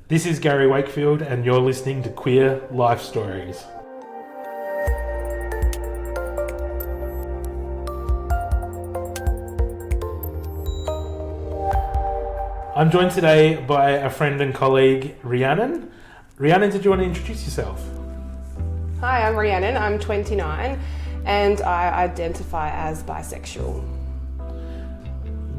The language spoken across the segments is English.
This is Gary Wakefield, and you're listening to Queer Life Stories. I'm joined today by a friend and colleague, Rianon. Rianon, did you want to introduce yourself? Hi, I'm Rianon. I'm 29 and I identify as bisexual.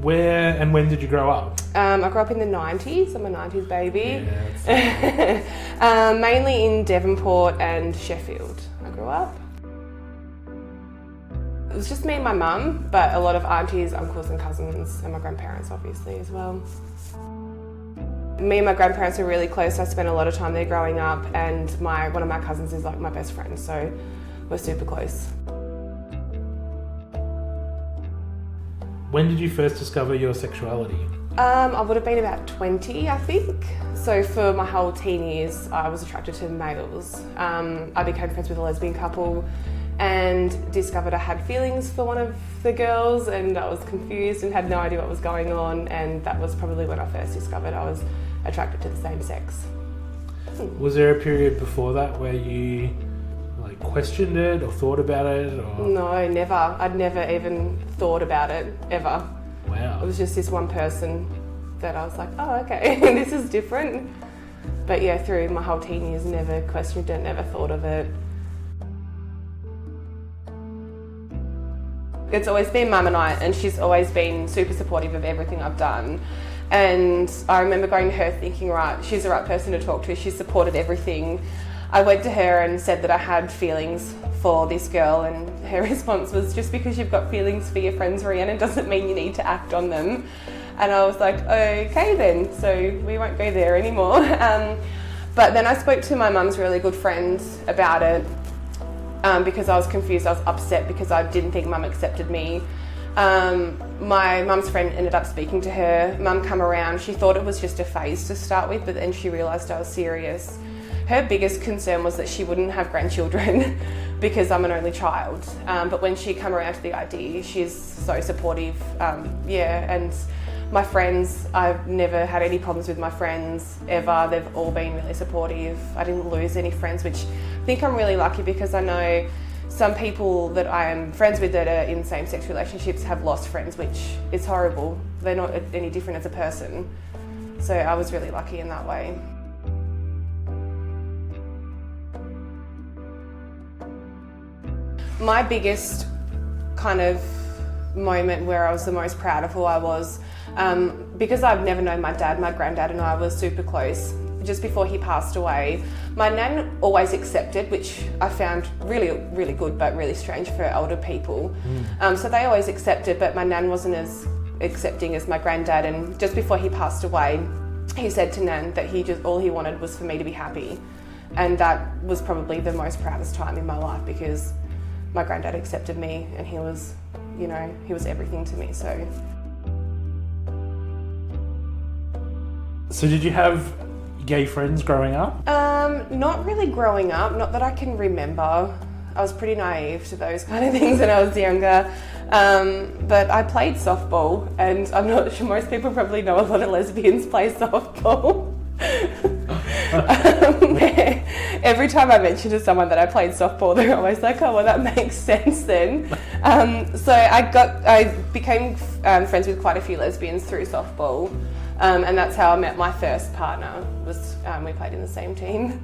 Where and when did you grow up? I grew up in the 90s. I'm a 90s baby. Yeah, mainly in Devonport and Sheffield. I grew up. It was just me and my mum, but a lot of aunties, uncles and cousins and my grandparents obviously as well. Me and my grandparents are really close. I spent a lot of time there growing up, and one of my cousins is like my best friend, so we're super close. When did you first discover your sexuality? I would have been about 20, I think. So for my whole teen years, I was attracted to males. I became friends with a lesbian couple and discovered I had feelings for one of the girls, and I was confused and had no idea what was going on, and that was probably when I first discovered I was attracted to the same sex. Was there a period before that where you questioned it or thought about it? Or? No, never. I'd never even thought about it, ever. Wow. It was just this one person that I was like, oh, okay, this is different. But yeah, through my whole teen years, never questioned it, never thought of it. It's always been Mum and I, and she's always been super supportive of everything I've done. And I remember going to her thinking, right, she's the right person to talk to. She's supported everything. I went to her and said that I had feelings for this girl, and her response was, just because you've got feelings for your friends, Rianon, doesn't mean you need to act on them. And I was like, okay then, so we won't go there anymore. But then I spoke to my mum's really good friend about it, because I was confused. I was upset because I didn't think Mum accepted me. My mum's friend ended up speaking to her. Mum come around. She thought it was just a phase to start with, but then she realised I was serious. Her biggest concern was that she wouldn't have grandchildren because I'm an only child. But when she come around to the idea, she's so supportive. And my friends, I've never had any problems with my friends ever. They've all been really supportive. I didn't lose any friends, which I think I'm really lucky, because I know some people that I am friends with that are in same-sex relationships have lost friends, which is horrible. They're not any different as a person. So I was really lucky in that way. My biggest kind of moment where I was the most proud of who I was, because I've never known my dad, my granddad and I were super close. Just before he passed away, my nan always accepted, which I found really, really good, but really strange for older people. So they always accepted, but my nan wasn't as accepting as my granddad. And just before he passed away, he said to nan that all he wanted was for me to be happy. And that was probably the most proudest time in my life, because my granddad accepted me, and he was everything to me. So did you have gay friends growing up? Not really growing up, not that I can remember. I was pretty naive to those kind of things when I was younger. But I played softball, and I'm not sure most people probably know a lot of lesbians play softball. Every time I mention to someone that I played softball, they're always like, oh, well, that makes sense then. So I became friends with quite a few lesbians through softball. And that's how I met my first partner. We played in the same team.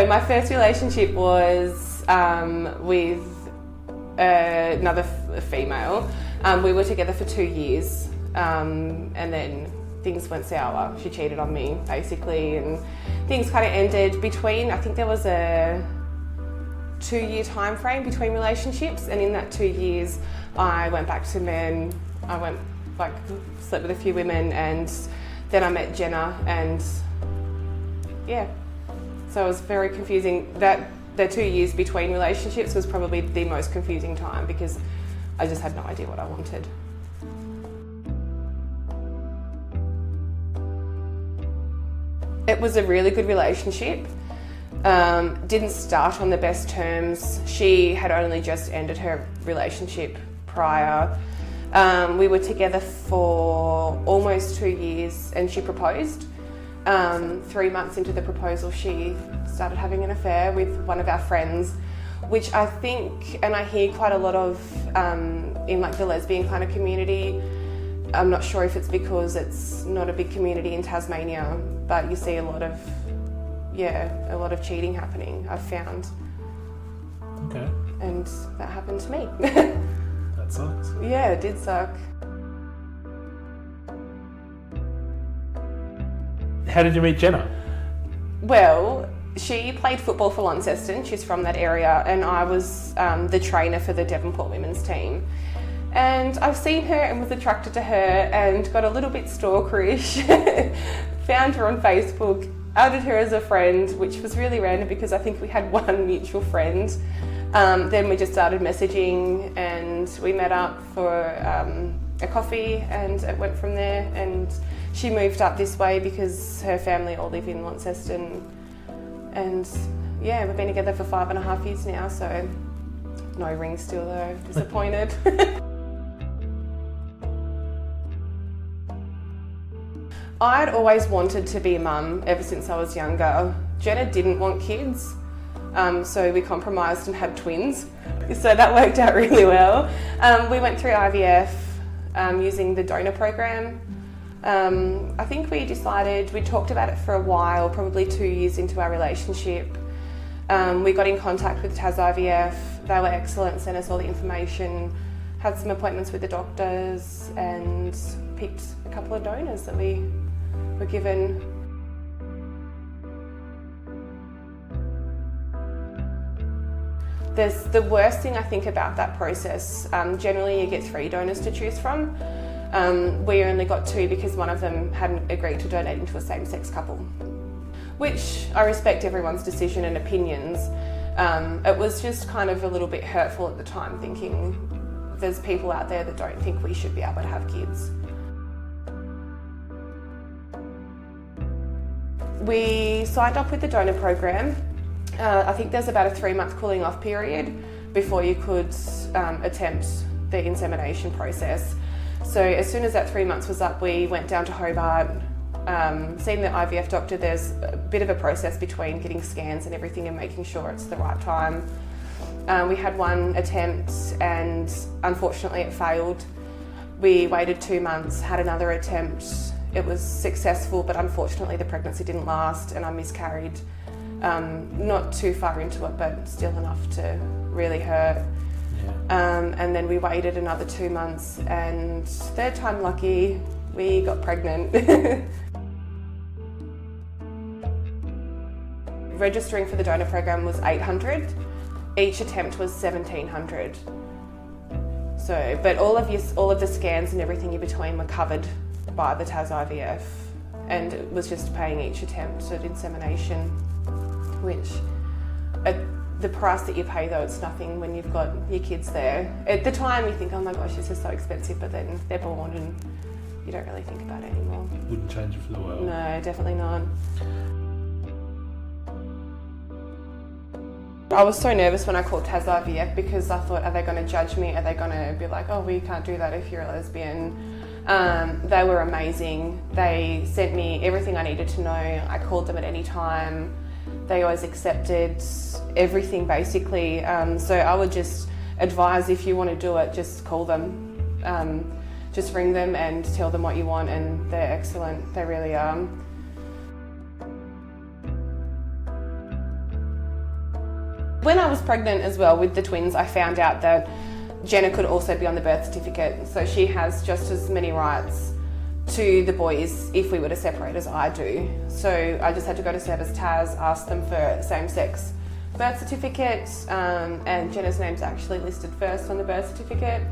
My first relationship was with another female. We were together for 2 years, and then things went sour. She cheated on me, basically, and things kind of ended between, I think there was a 2-year time frame between relationships, and in that 2 years I went back to men. I slept with a few women, and then I met Jenna, and yeah, so it was very confusing. The 2 years between relationships was probably the most confusing time, because I just had no idea what I wanted. It was a really good relationship. Didn't start on the best terms. She had only just ended her relationship prior. We were together for almost 2 years, and she proposed. 3 months into the proposal, she started having an affair with one of our friends, which I think, and I hear quite a lot of in like the lesbian kind of community. I'm not sure if it's because it's not a big community in Tasmania, but you see a lot of cheating happening, I've found. Okay. And that happened to me. That sucks. Yeah, it did suck. How did you meet Jenna? Well, she played football for Launceston. She's from that area, and I was the trainer for the Devonport women's team. And I've seen her and was attracted to her and got a little bit stalkerish. Found her on Facebook, added her as a friend, which was really random because I think we had one mutual friend. Then we just started messaging and we met up for a coffee, and it went from there. And she moved up this way because her family all live in Launceston. And yeah, we've been together for 5.5 years now, so no ring still though, disappointed. I'd always wanted to be a mum ever since I was younger. Jenna didn't want kids, so we compromised and had twins. So that worked out really well. We went through IVF using the donor program. I think we talked about it for a while, probably 2 years into our relationship. We got in contact with Tas IVF. They were excellent, sent us all the information, had some appointments with the doctors, and picked a couple of donors that we were given. The worst thing I think about that process, generally you get 3 donors to choose from. We only got 2 because one of them hadn't agreed to donate into a same-sex couple, which I respect everyone's decision and opinions. It was just kind of a little bit hurtful at the time, thinking there's people out there that don't think we should be able to have kids. We signed up with the donor program. I think there's about a 3-month cooling off period before you could attempt the insemination process. So as soon as that 3 months was up, we went down to Hobart, seen the IVF doctor. There's a bit of a process between getting scans and everything and making sure it's the right time. We had one attempt and unfortunately it failed. We waited 2 months, had another attempt. It was successful, but unfortunately the pregnancy didn't last and I miscarried. Not too far into it, but still enough to really hurt. Yeah. And then we waited another 2 months, and third time lucky, we got pregnant. Registering for the donor program was $800. Each attempt was $1,700. So, but all of the scans and everything in between were covered by the Tas IVF, and it was just paying each attempt at insemination, which at the price that you pay though, it's nothing when you've got your kids there. At the time you think, oh my gosh, this is so expensive, but then they're born and you don't really think about it anymore. Wouldn't change it for the world. No, definitely not. I was so nervous when I called Tas IVF because I thought, are they going to judge me? Are they going to be like, oh, we can't do that if you're a lesbian? They were amazing. They sent me everything I needed to know. I called them at any time. They always accepted everything basically. So I would just advise, if you want to do it, just call them. Just ring them and tell them what you want, and they're excellent. They really are. When I was pregnant as well with the twins, I found out that Jenna could also be on the birth certificate, so she has just as many rights to the boys if we were to separate as I do. So I just had to go to Service Tas, ask them for same-sex birth certificate, and Jenna's name's actually listed first on the birth certificate,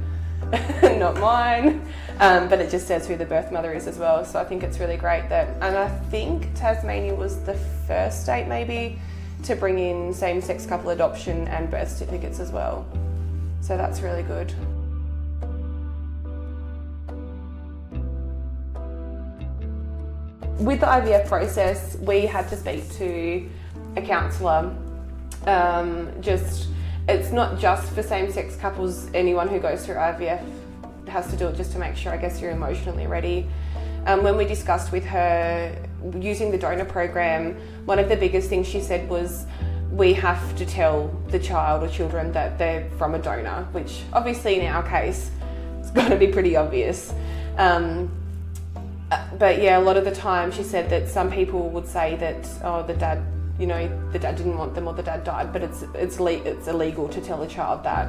not mine, but it just says who the birth mother is as well. So I think it's really great that, and I think Tasmania was the first state maybe to bring in same-sex couple adoption and birth certificates as well. So that's really good. With the IVF process, we had to speak to a counsellor. It's not just for same-sex couples. Anyone who goes through IVF has to do it just to make sure, I guess, you're emotionally ready. When we discussed with her using the donor program, one of the biggest things she said was we have to tell the child or children that they're from a donor, which obviously in our case it's going to be pretty obvious. But yeah, a lot of the time she said that some people would say that, oh, the dad didn't want them or the dad died, but it's illegal to tell a child that.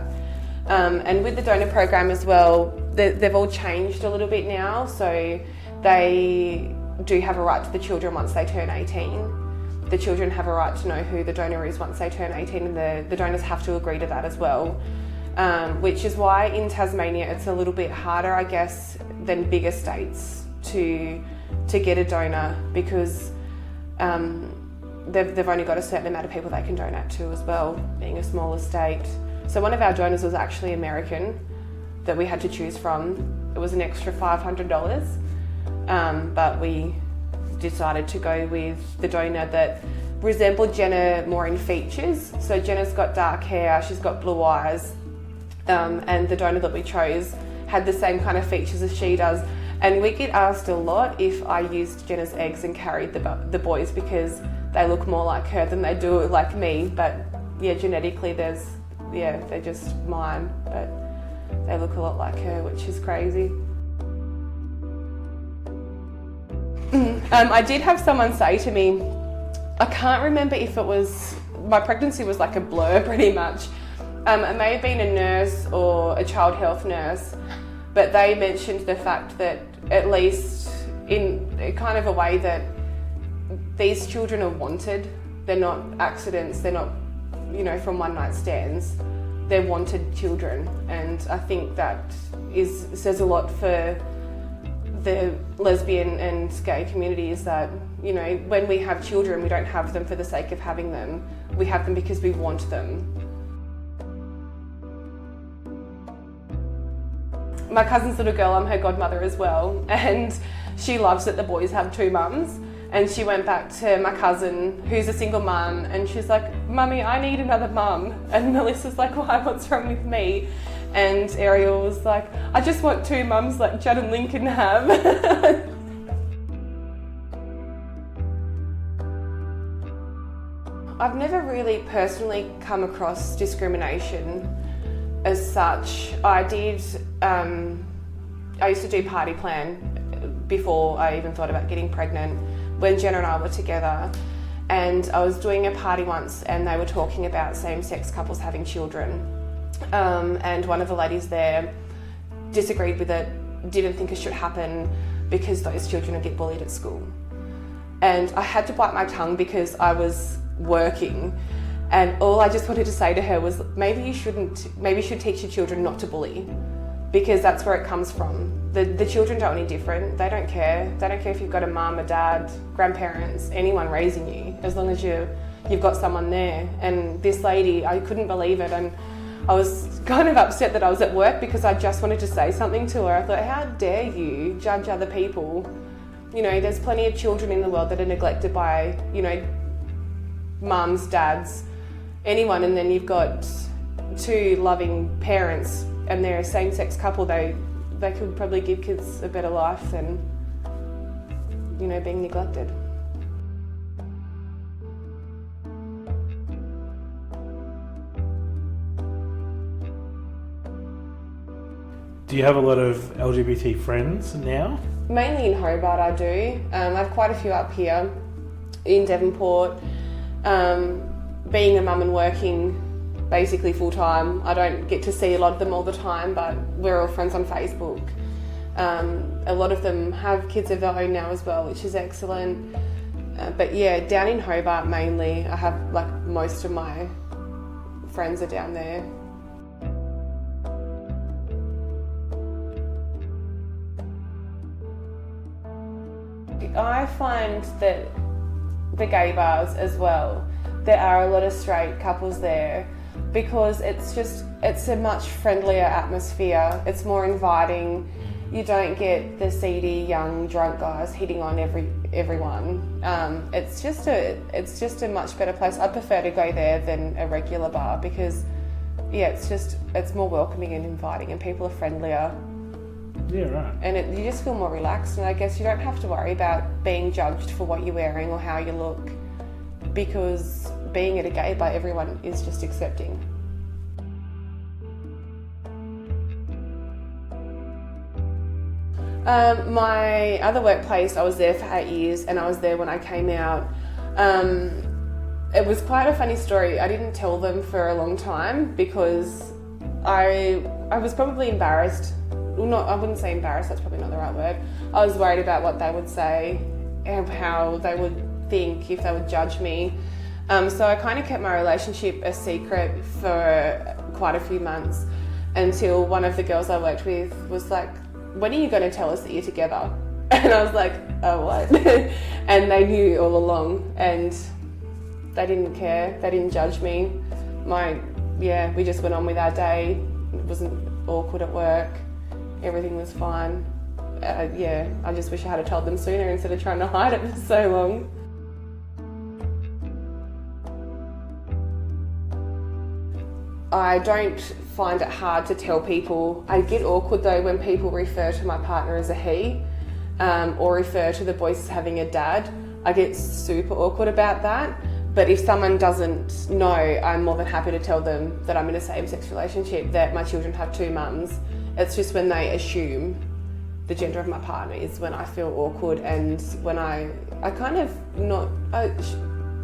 And with the donor program as well, they've all changed a little bit now, so they do have a right to the children once they turn 18. The children have a right to know who the donor is once they turn 18, and the donors have to agree to that as well. Which is why in Tasmania it's a little bit harder, I guess, than bigger states to get a donor, because they've only got a certain amount of people they can donate to as well, being a smaller state. So one of our donors was actually American that we had to choose from. It was an extra $500, but we decided to go with the donor that resembled Jenna more in features. So Jenna's got dark hair, she's got blue eyes, and the donor that we chose had the same kind of features as she does. And we get asked a lot if I used Jenna's eggs and carried the boys, because they look more like her than they do like me. But yeah, genetically they're just mine, but they look a lot like her, which is crazy. I did have someone say to me, I can't remember if it was, my pregnancy was like a blur pretty much. It may have been a nurse or a child health nurse, but they mentioned the fact that, at least in kind of a way, that these children are wanted. They're not accidents, they're not, from one night stands. They're wanted children, and I think that says a lot for the lesbian and gay communities, that, when we have children, we don't have them for the sake of having them. We have them because we want them. My cousin's little girl, I'm her godmother as well, and she loves that the boys have two mums. And she went back to my cousin, who's a single mum, and she's like, Mummy, I need another mum. And Melissa's like, why, what's wrong with me? And Ariel was like, I just want two mums like Judd and Lincoln have. I've never really personally come across discrimination as such. I used to do party plan before I even thought about getting pregnant, when Jenna and I were together, and I was doing a party once and they were talking about same-sex couples having children, and one of the ladies there disagreed with it, didn't think it should happen because those children would get bullied at school. And I had to bite my tongue because I was working, and all I just wanted to say to her was, maybe you should teach your children not to bully, because that's where it comes from. The children don't any different. They don't care. They don't care if you've got a mum, a dad, grandparents, anyone raising you, as long as you've got someone there. And this lady, I couldn't believe it, and I was kind of upset that I was at work because I just wanted to say something to her. I thought, how dare you judge other people? There's plenty of children in the world that are neglected by, mums, dads, anyone, and then you've got two loving parents and they're a same-sex couple. They could probably give kids a better life than, being neglected. Do you have a lot of LGBT friends now? Mainly in Hobart I do. I have quite a few up here in Devonport. Being a mum and working basically full-time, I don't get to see a lot of them all the time, but we're all friends on Facebook. A lot of them have kids of their own now as well, which is excellent. But yeah, down in Hobart mainly, I have most of my friends are down there. I find that the gay bars as well, there are a lot of straight couples there, because it's a much friendlier atmosphere. It's more inviting. You don't get the seedy young drunk guys hitting on everyone. It's just a much better place. I prefer to go there than a regular bar, because it's more welcoming and inviting, and people are friendlier. Yeah, right. And you just feel more relaxed, and I guess you don't have to worry about being judged for what you're wearing or how you look, because being at a gay bar, everyone is just accepting. My other workplace, I was there for 8 years, and I was there when I came out. It was quite a funny story. I didn't tell them for a long time because I was probably embarrassed. Well, not, I wouldn't say embarrassed, that's probably not the right word. I was worried about what they would say and how they would think, if they would judge me. So I kind of kept my relationship a secret for quite a few months, until one of the girls I worked with was like, when are you going to tell us that you're together? And I was like, oh, what? And they knew all along, and they didn't care. They didn't judge me. We just went on with our day. It wasn't awkward at work. Everything was fine. I just wish I had told them sooner instead of trying to hide it for so long. I don't find it hard to tell people. I get awkward though when people refer to my partner as a he, or refer to the boys as having a dad. I get super awkward about that. But if someone doesn't know, I'm more than happy to tell them that I'm in a same-sex relationship, that my children have 2 mums. It's just when they assume the gender of my partner is when I feel awkward, and when I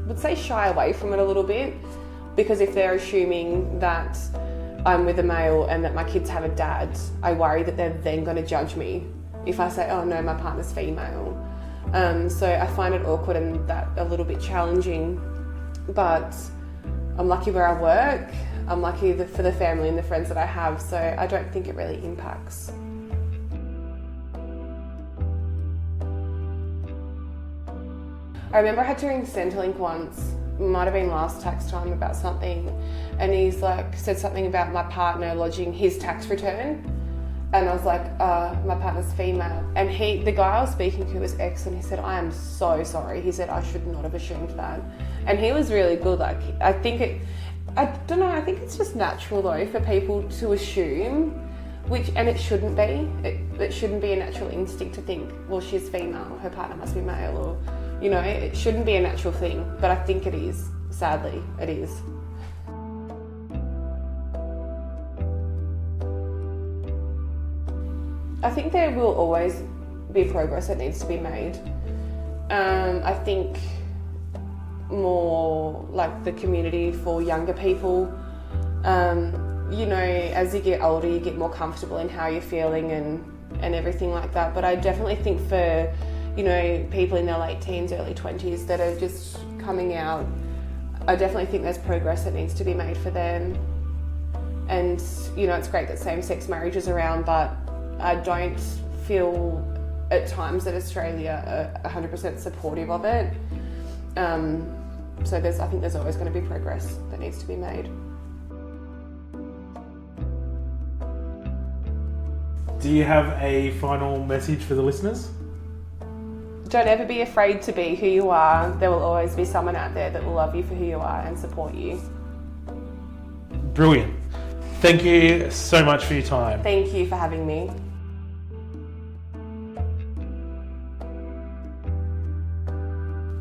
would say shy away from it a little bit, because if they're assuming that I'm with a male and that my kids have a dad, I worry that they're then going to judge me if I say, oh no, my partner's female. So I find it awkward and that a little bit challenging, but I'm lucky where I work. I'm lucky for the family and the friends that I have, so I don't think it really impacts. I remember I had to ring Centrelink once, might have been last tax time, about something, and he's like said something about my partner lodging his tax return, and I was like, my partner's female, and the guy I was speaking to was ex, and he said, I am so sorry. He said, I should not have assumed that. And he was really good. Like, I think it's just natural though for people to assume, and it shouldn't be. It shouldn't be a natural instinct to think, well, she's female, her partner must be male, or, it shouldn't be a natural thing, but I think it is. Sadly, it is. I think there will always be progress that needs to be made. I think more like the community for younger people, as you get older, you get more comfortable in how you're feeling and everything like that. But I definitely think for, people in their late teens, early 20s that are just coming out, I definitely think there's progress that needs to be made for them. And, it's great that same-sex marriage is around, but I don't feel at times that Australia are 100% supportive of it. So I think there's always going to be progress that needs to be made. Do you have a final message for the listeners? Don't ever be afraid to be who you are. There will always be someone out there that will love you for who you are and support you. Brilliant. Thank you so much for your time. Thank you for having me.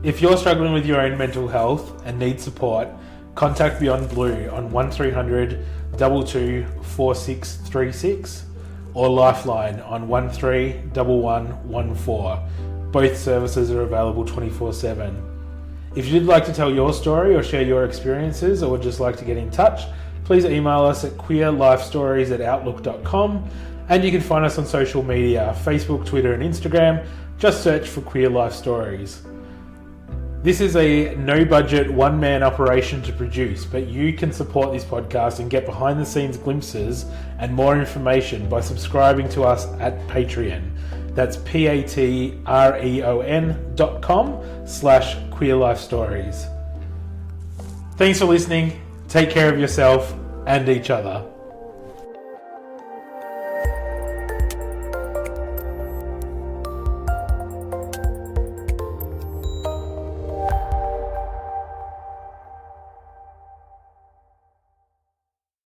If you're struggling with your own mental health and need support, contact Beyond Blue on 1300 22 4636 or Lifeline on 131114. Both services are available 24/7. If you'd like to tell your story or share your experiences, or would just like to get in touch, please email us at queerlifestories@outlook.com, and you can find us on social media, Facebook, Twitter and Instagram. Just search for Queer Life Stories. This is a no-budget, one-man operation to produce, but you can support this podcast and get behind-the-scenes glimpses and more information by subscribing to us at Patreon. That's patreon.com/queerlifestories. Thanks for listening. Take care of yourself and each other.